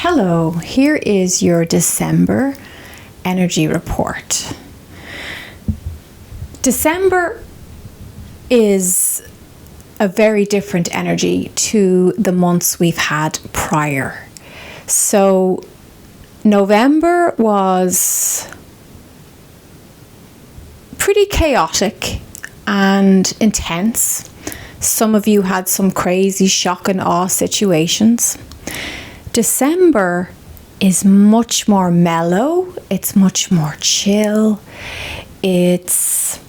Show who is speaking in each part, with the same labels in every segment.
Speaker 1: Hello, here is your December energy report. December is a very different energy to the months we've had prior. So November was pretty chaotic and intense. Some of you had some crazy shock and awe situations. December is much more mellow, it's much more chill, it's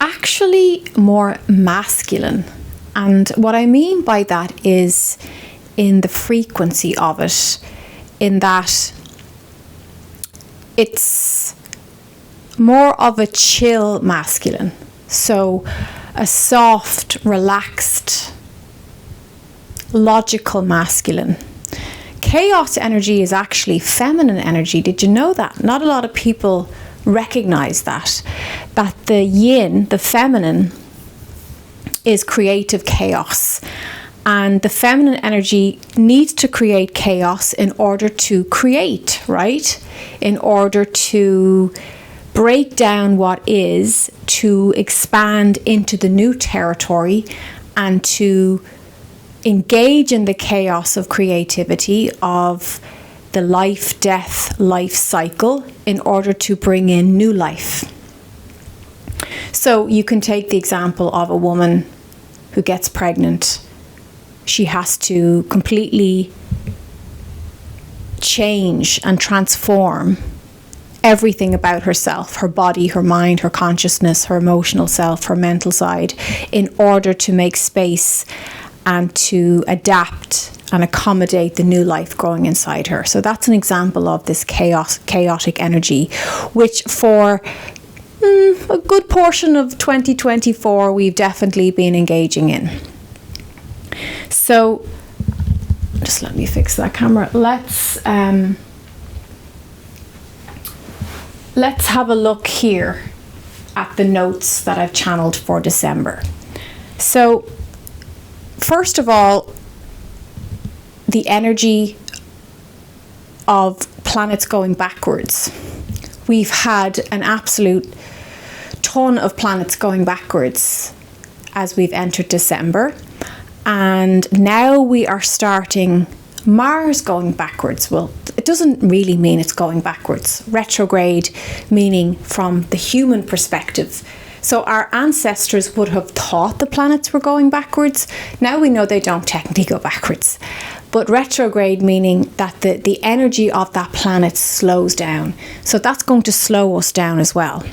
Speaker 1: actually more masculine. And what I mean by that is in the frequency of it, in that it's more of a chill masculine. So a soft, relaxed, logical masculine. Chaos energy is actually feminine energy. Did you know that? Not a lot of people recognize that the yin, the feminine, is creative chaos, and the feminine energy needs to create chaos in order to create, right? In order to break down what is, to expand into the new territory, and to engage in the chaos of creativity, of the life-death life cycle, in order to bring in new life. So you can take the example of a woman who gets pregnant. She has to completely change and transform everything about herself, her body, her mind, her consciousness, her emotional self, her mental side, in order to make space and to adapt and accommodate the new life growing inside her. So that's an example of this chaotic energy, which for a good portion of 2024 we've definitely been engaging in. So just let me fix that camera. Let's have a look here at the notes that I've channeled for December. So first of all, the energy of planets going backwards. We've had an absolute ton of planets going backwards as we've entered December. And now we are starting Mars going backwards. Well, it doesn't really mean it's going backwards. Retrograde, meaning from the human perspective. So our ancestors would have thought the planets were going backwards. Now we know they don't technically go backwards. But retrograde, meaning that the energy of that planet slows down. So that's going to slow us down as well.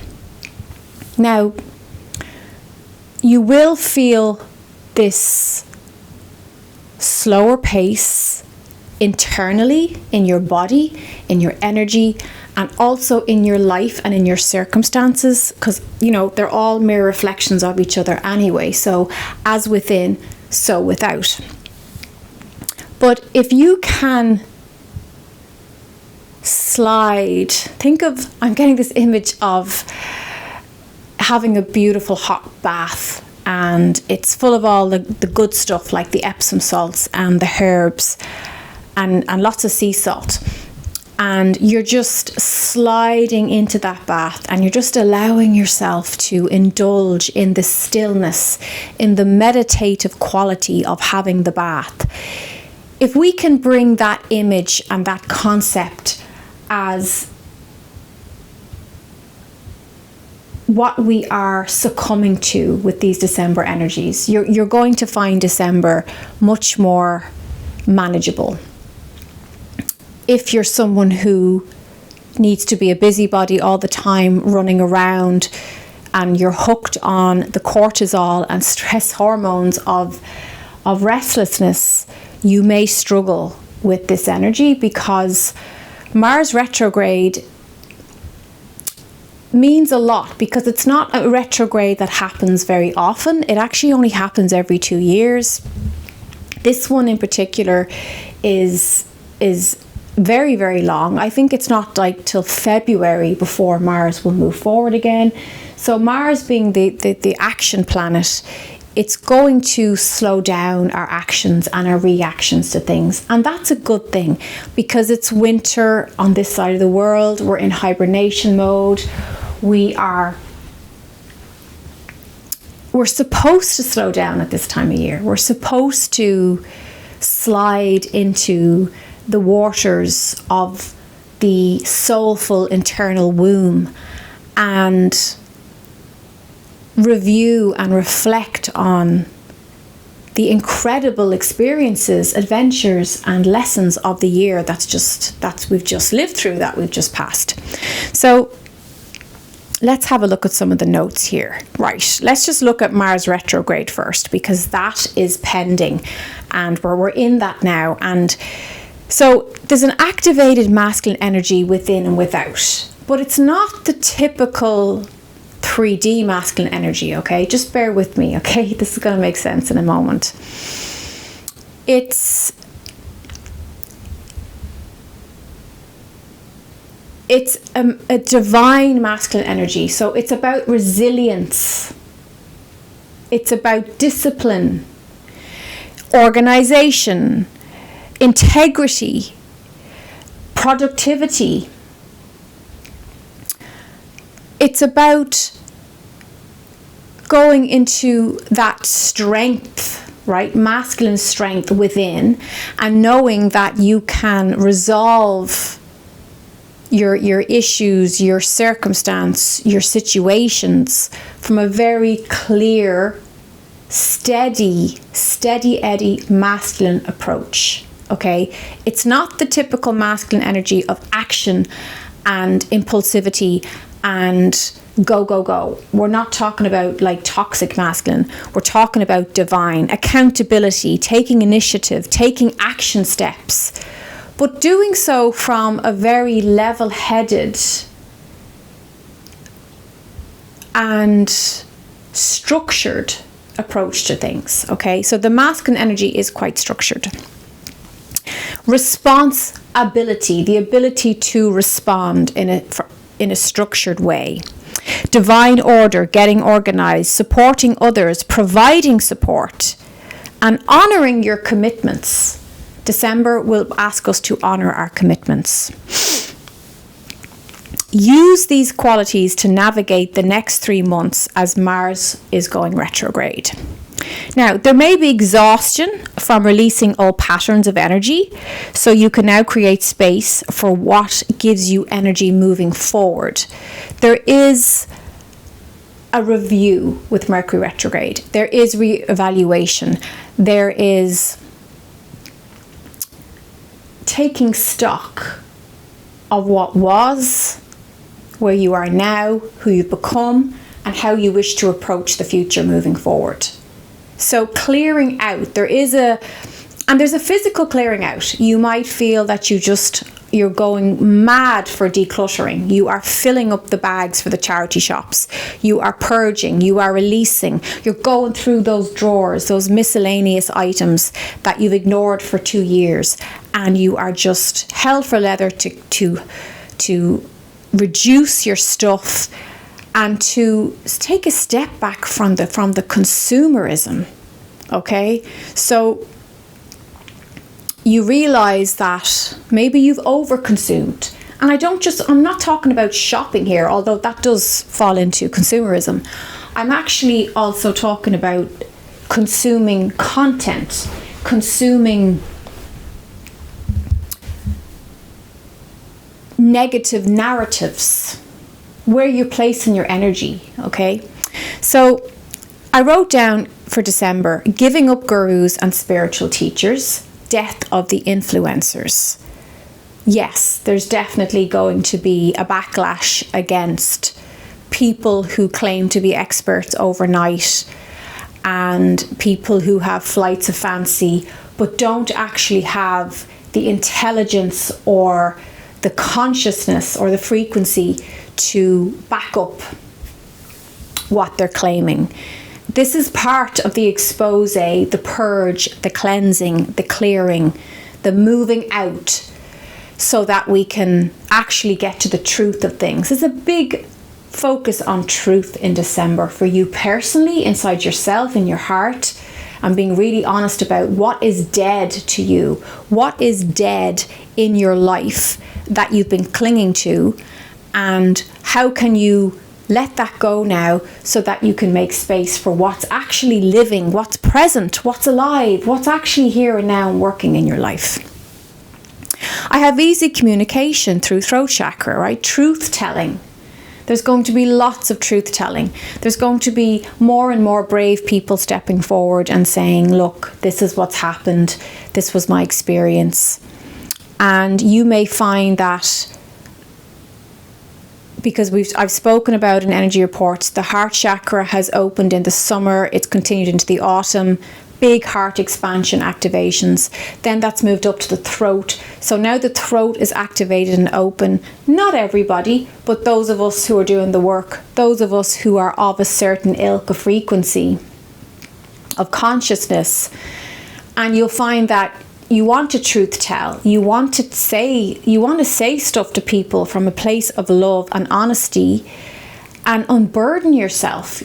Speaker 1: Now, you will feel this slower pace internally in your body, in your energy, and also in your life and in your circumstances, because they're all mirror reflections of each other anyway. So as within, so without. But if you can slide, I'm getting this image of having a beautiful hot bath, and it's full of all the good stuff like the Epsom salts and the herbs and lots of sea salt. And you're just sliding into that bath, and you're just allowing yourself to indulge in the stillness, in the meditative quality of having the bath. If we can bring that image and that concept as what we are succumbing to with these December energies, you're going to find December much more manageable. If you're someone who needs to be a busybody all the time, running around, and you're hooked on the cortisol and stress hormones of restlessness, you may struggle with this energy, because Mars retrograde means a lot, because it's not a retrograde that happens very often. It actually only happens every 2 years. This one in particular is very, very long. I think it's not like till February before Mars will move forward again. So Mars, being the action planet, it's going to slow down our actions and our reactions to things. And that's a good thing, because it's winter on this side of the world. We're in hibernation mode. We're supposed to slow down at this time of year. We're supposed to slide into the waters of the soulful internal womb and review and reflect on the incredible experiences, adventures and lessons of the year that we've just lived through, that we've just passed. So let's have a look at some of the notes here. Right, let's just look at Mars retrograde first, because that is pending and we're in that now. And so there's an activated masculine energy within and without, but it's not the typical 3D masculine energy, okay? Just bear with me, okay? This is going to make sense in a moment. It's a divine masculine energy. So it's about resilience. It's about discipline, organization, integrity, productivity. It's about going into that strength, right? Masculine strength within, and knowing that you can resolve your issues, your circumstance, your situations from a very clear, steady Eddie masculine approach. Okay? It's not the typical masculine energy of action and impulsivity and go. We're not talking about like toxic masculine. We're talking about divine accountability, taking initiative, taking action steps, but doing so from a very level-headed and structured approach to things. Okay, so the masculine energy is quite structured. Responsibility, the ability to respond in a structured way. Divine order, getting organized, supporting others, providing support, and honoring your commitments. December will ask us to honor our commitments. Use these qualities to navigate the next 3 months as Mars is going retrograde. Now, there may be exhaustion from releasing old patterns of energy, so you can now create space for what gives you energy moving forward. There is a review with Mercury retrograde. There is re-evaluation. There is taking stock of what was, where you are now, who you've become, and how you wish to approach the future moving forward. So clearing out, there's a physical clearing out. You might feel that you're going mad for decluttering. You are filling up the bags for the charity shops. You are purging, you are releasing. You're going through those drawers, those miscellaneous items that you've ignored for 2 years, and you are just hell for leather to reduce your stuff and to take a step back from the consumerism. Okay, so you realize that maybe you've overconsumed. And I'm not talking about shopping here, although that does fall into consumerism. I'm actually also talking about consuming content, consuming negative narratives, where you're placing your energy, okay? So I wrote down for December, giving up gurus and spiritual teachers, death of the influencers. Yes, there's definitely going to be a backlash against people who claim to be experts overnight and people who have flights of fancy but don't actually have the intelligence or the consciousness or the frequency to back up what they're claiming. This is part of the expose, the purge, the cleansing, the clearing, the moving out, so that we can actually get to the truth of things. It's a big focus on truth in December for you personally, inside yourself, in your heart, and being really honest about what is dead to you, what is dead in your life that you've been clinging to, and how can you let that go now so that you can make space for what's actually living, what's present, what's alive, what's actually here and now and working in your life. I have easy communication through throat chakra, right? Truth telling. There's going to be lots of truth telling. There's going to be more and more brave people stepping forward and saying, look, this is what's happened. This was my experience. And you may find that, because I've spoken about in energy reports, the heart chakra has opened in the summer, it's continued into the autumn, big heart expansion activations. Then that's moved up to the throat. So now the throat is activated and open. Not everybody, but those of us who are doing the work, those of us who are of a certain ilk of frequency, of consciousness. And you'll find that you want to truth tell. You want to say stuff to people from a place of love and honesty, and unburden yourself.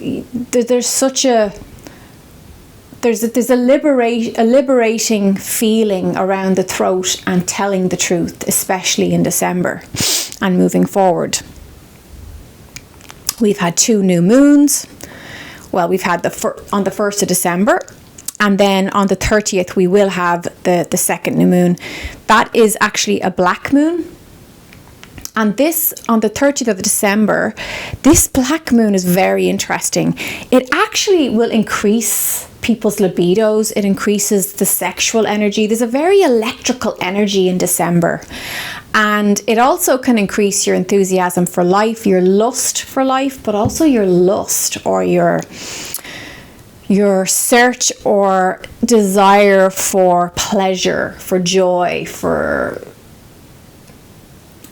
Speaker 1: There's a liberating feeling around the throat and telling the truth, especially in December and moving forward. We've had 2 new moons. Well, we've had on the 1st of December. And then on the 30th, we will have the second new moon. That is actually a black moon. And this, on the 30th of December, this black moon is very interesting. It actually will increase people's libidos. It increases the sexual energy. There's a very electrical energy in December. And it also can increase your enthusiasm for life, your lust for life, but also your lust or your search or desire for pleasure, for joy, for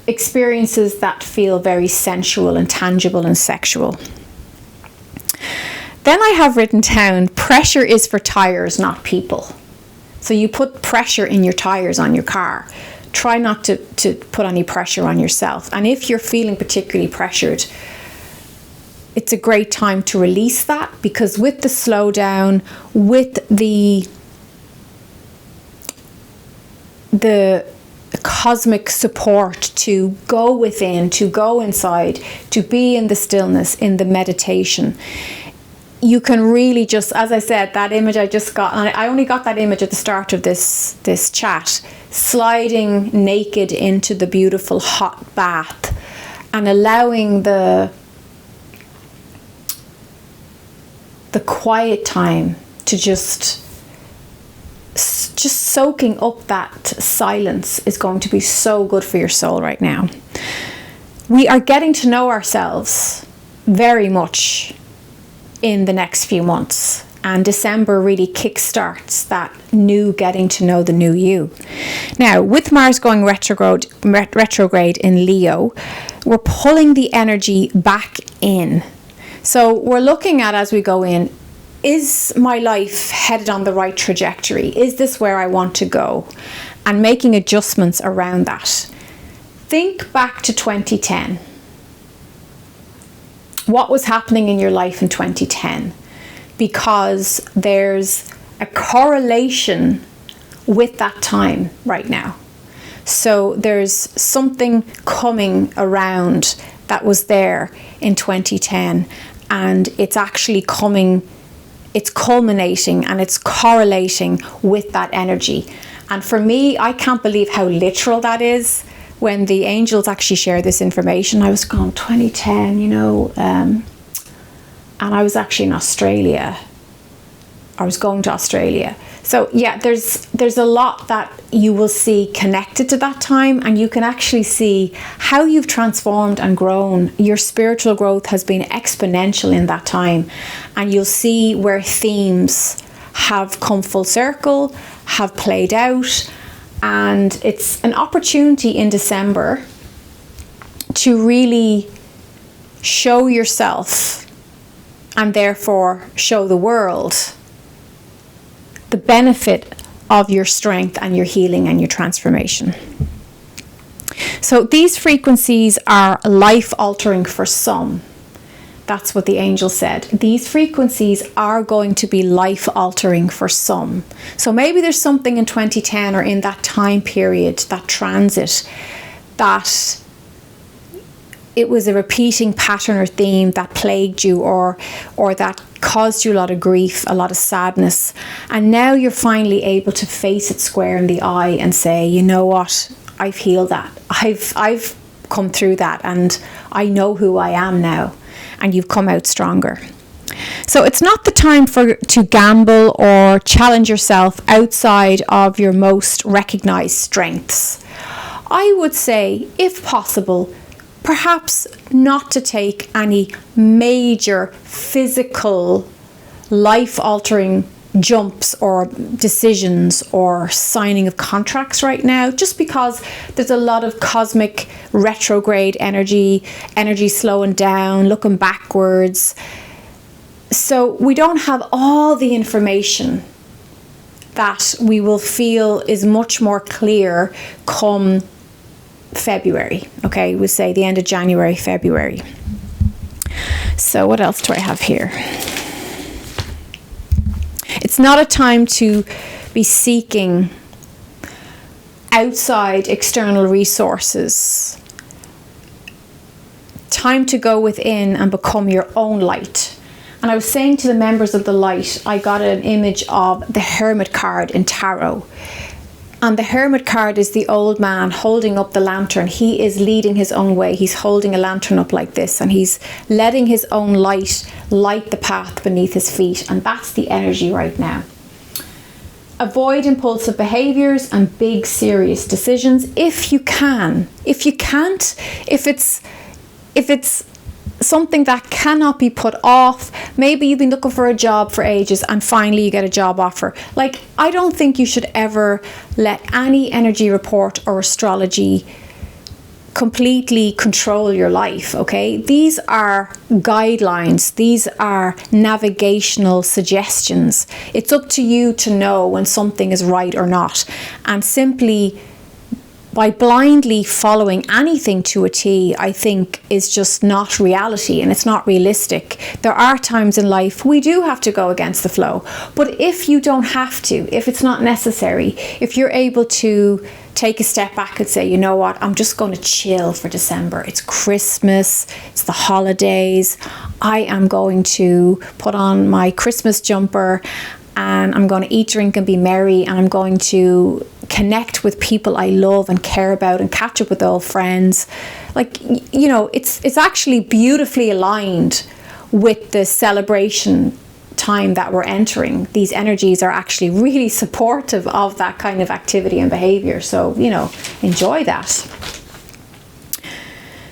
Speaker 1: experiences that feel very sensual and tangible and sexual. Then I have written down, pressure is for tires, not people. So you put pressure in your tires on your car. Try not to put any pressure on yourself. And if you're feeling particularly pressured, it's a great time to release that, because with the slowdown, with the cosmic support to go within, to go inside, to be in the stillness, in the meditation, you can really just, as I said, that image I just got, and I only got that image at the start of this chat, sliding naked into the beautiful hot bath and allowing the quiet time to just soaking up that silence is going to be so good for your soul right now. We are getting to know ourselves very much in the next few months, and December really kickstarts that new getting to know the new you. Now, with Mars going retrograde in Leo, we're pulling the energy back in. So we're looking at, as we go in, is my life headed on the right trajectory? Is this where I want to go? And making adjustments around that. Think back to 2010. What was happening in your life in 2010? Because there's a correlation with that time right now. So there's something coming around that was there in 2010, and it's actually coming, it's culminating and it's correlating with that energy. And for me, I can't believe how literal that is. When the angels actually share this information, I was going 2010, and I was actually in Australia. I was going to Australia. So yeah, there's a lot that you will see connected to that time, and you can actually see how you've transformed and grown. Your spiritual growth has been exponential in that time, and you'll see where themes have come full circle, have played out, and it's an opportunity in December to really show yourself and therefore show the world the benefit of your strength and your healing and your transformation. So these frequencies are life altering for some. That's what the angel said. These frequencies are going to be life-altering for some. So maybe there's something in 2010 or in that time period, that transit, that it was a repeating pattern or theme that plagued you or that caused you a lot of grief, a lot of sadness. And now you're finally able to face it square in the eye and say, you know what, I've healed that. I've come through that and I know who I am now. And you've come out stronger. So it's not the time to gamble or challenge yourself outside of your most recognized strengths. I would say, if possible, perhaps not to take any major physical, life-altering jumps or decisions or signing of contracts right now, just because there's a lot of cosmic retrograde energy slowing down, looking backwards. So we don't have all the information that we will feel is much more clear come February. Okay, we'll say the end of January, February. So what else do I have here? It's not a time to be seeking outside external resources. Time to go within and become your own light. And I was saying to the members of the light, I got an image of the Hermit card in tarot. And the Hermit card is the old man holding up the lantern. He is leading his own way. He's holding a lantern up like this and he's letting his own light light the path beneath his feet. And that's the energy right now. Avoid impulsive behaviors and big serious decisions if you can. If you can't, if it's something that cannot be put off, maybe you've been looking for a job for ages and finally you get a job offer. Like, I don't think you should ever let any energy report or astrology completely control your life, okay? These are guidelines. These are navigational suggestions. It's up to you to know when something is right or not. And simply by blindly following anything to a T, I think is just not reality and it's not realistic. There are times in life we do have to go against the flow. But if you don't have to, if it's not necessary, if you're able to take a step back and say, you know what, I'm just going to chill for December. It's Christmas, it's the holidays. I am going to put on my Christmas jumper and I'm going to eat, drink and be merry, and I'm going to connect with people I love and care about and catch up with old friends. Like, you know, it's actually beautifully aligned with the celebration time that we're entering. These energies are actually really supportive of that kind of activity and behavior. So, you know, enjoy that.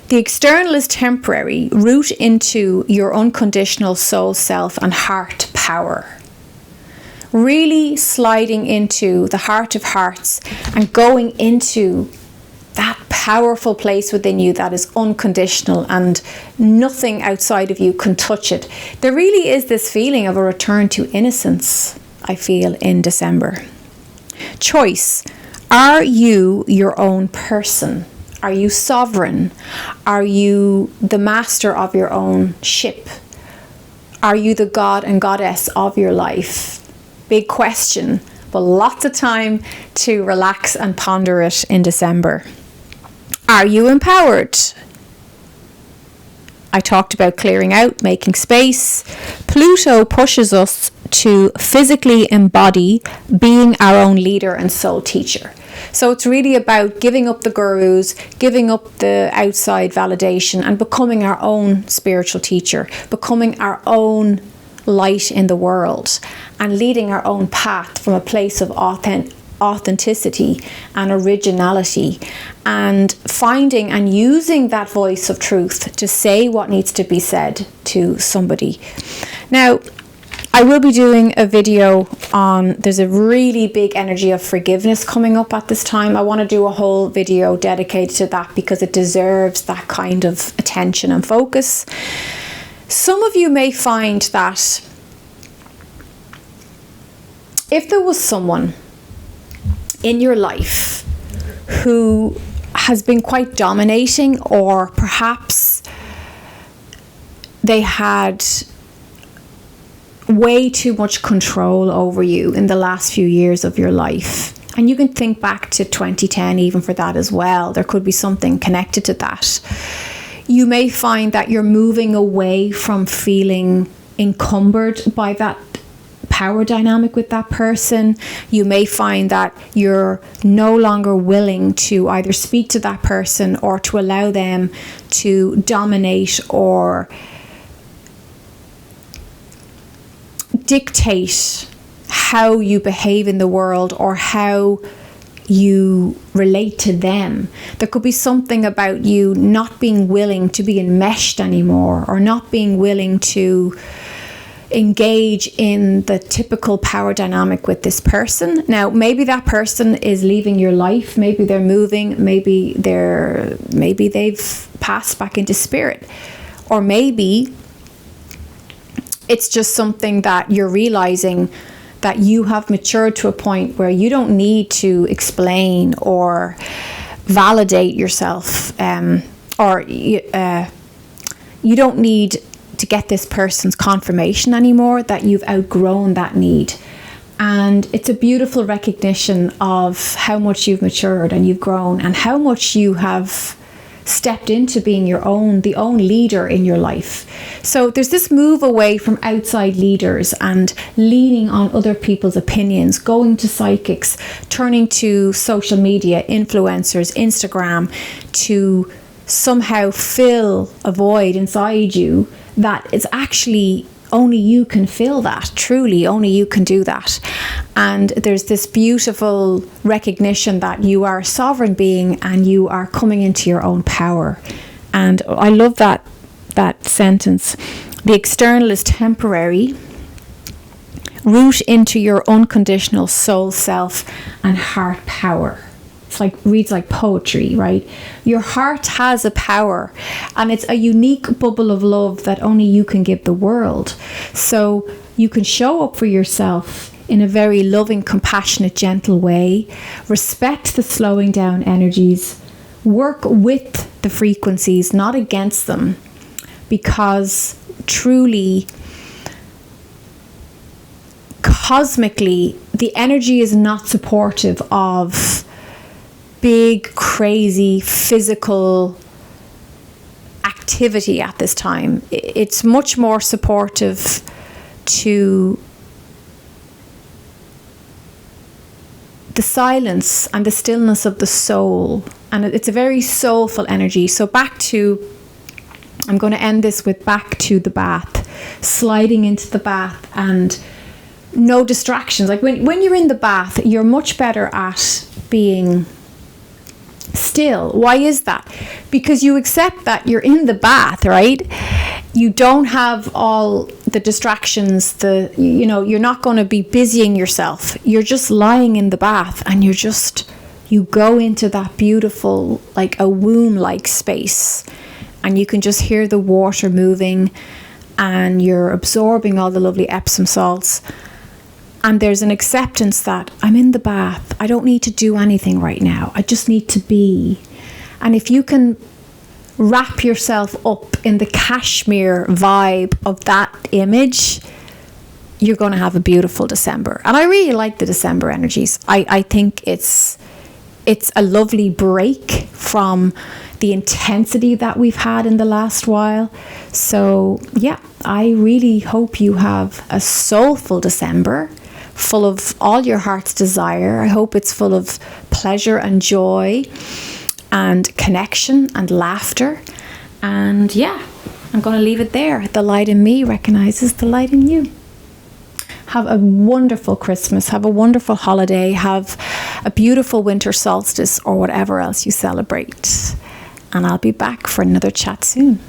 Speaker 1: The external is temporary. Root into your unconditional soul self and heart power. Really sliding into the heart of hearts and going into that powerful place within you that is unconditional and nothing outside of you can touch it. There really is this feeling of a return to innocence, I feel, in December. Choice. Are you your own person? Are you sovereign? Are you the master of your own ship? Are you the god and goddess of your life? Big question, but lots of time to relax and ponder it in December. Are you empowered? I talked about clearing out, making space. Pluto pushes us to physically embody being our own leader and soul teacher. So it's really about giving up the gurus, giving up the outside validation and becoming our own spiritual teacher, becoming our own light in the world and leading our own path from a place of authenticity and originality, and finding and using that voice of truth to say what needs to be said to somebody. Now, I will be doing a video on, there's a really big energy of forgiveness coming up at this time. I want to do a whole video dedicated to that because it deserves that kind of attention and focus. Some of you may find that if there was someone in your life who has been quite dominating or perhaps they had way too much control over you in the last few years of your life. And you can think back to 2010 even for that as well. There could be something connected to that. You may find that you're moving away from feeling encumbered by that power dynamic with that person. You may find that you're no longer willing to either speak to that person or to allow them to dominate or dictate how you behave in the world or how you relate to them. There could be something about you not being willing to be enmeshed anymore, or not being willing to engage in the typical power dynamic with this person. Now, maybe that person is leaving your life, maybe they're moving, maybe they've passed back into spirit, or maybe it's just something that you're realizing that you have matured to a point where you don't need to explain or validate yourself, or you don't need to get this person's confirmation anymore, that you've outgrown that need. And it's a beautiful recognition of how much you've matured and you've grown, and how much you have stepped into being the own leader in your life. So there's this move away from outside leaders and leaning on other people's opinions, going to psychics, turning to social media, influencers, Instagram, to somehow fill a void inside you that it's actually only you can fill that. Truly, only you can do that. And there's this beautiful recognition that you are a sovereign being and you are coming into your own power. And I love that sentence. The external is temporary. Root into your unconditional soul self and heart power. It's reads like poetry, right? Your heart has a power, and it's a unique bubble of love that only you can give the world. So you can show up for yourself in a very loving, compassionate, gentle way. Respect the slowing down energies. Work with the frequencies, not against them, because truly, cosmically, the energy is not supportive of big, crazy, physical activity at this time. It's much more supportive to the silence and the stillness of the soul. And it's a very soulful energy. So I'm going to end this with back to the bath, sliding into the bath and no distractions. Like when you're in the bath, you're much better at being still. Why is that? Because you accept that you're in the bath, right? You don't have all the distractions, you're not going to be busying yourself. You're just lying in the bath and you go into that beautiful, like a womb-like space, and you can just hear the water moving and you're absorbing all the lovely Epsom salts. And there's an acceptance that I'm in the bath. I don't need to do anything right now. I just need to be. And if you can wrap yourself up in the cashmere vibe of that image, you're going to have a beautiful December. And I really like the December energies. I think it's a lovely break from the intensity that we've had in the last while. So yeah, I really hope you have a soulful December, full of all your heart's desire. I hope it's full of pleasure and joy and connection and laughter. And yeah, I'm going to leave it there. The light in me recognizes the light in you. Have a wonderful Christmas. Have a wonderful holiday. Have a beautiful winter solstice or whatever else you celebrate. And I'll be back for another chat soon.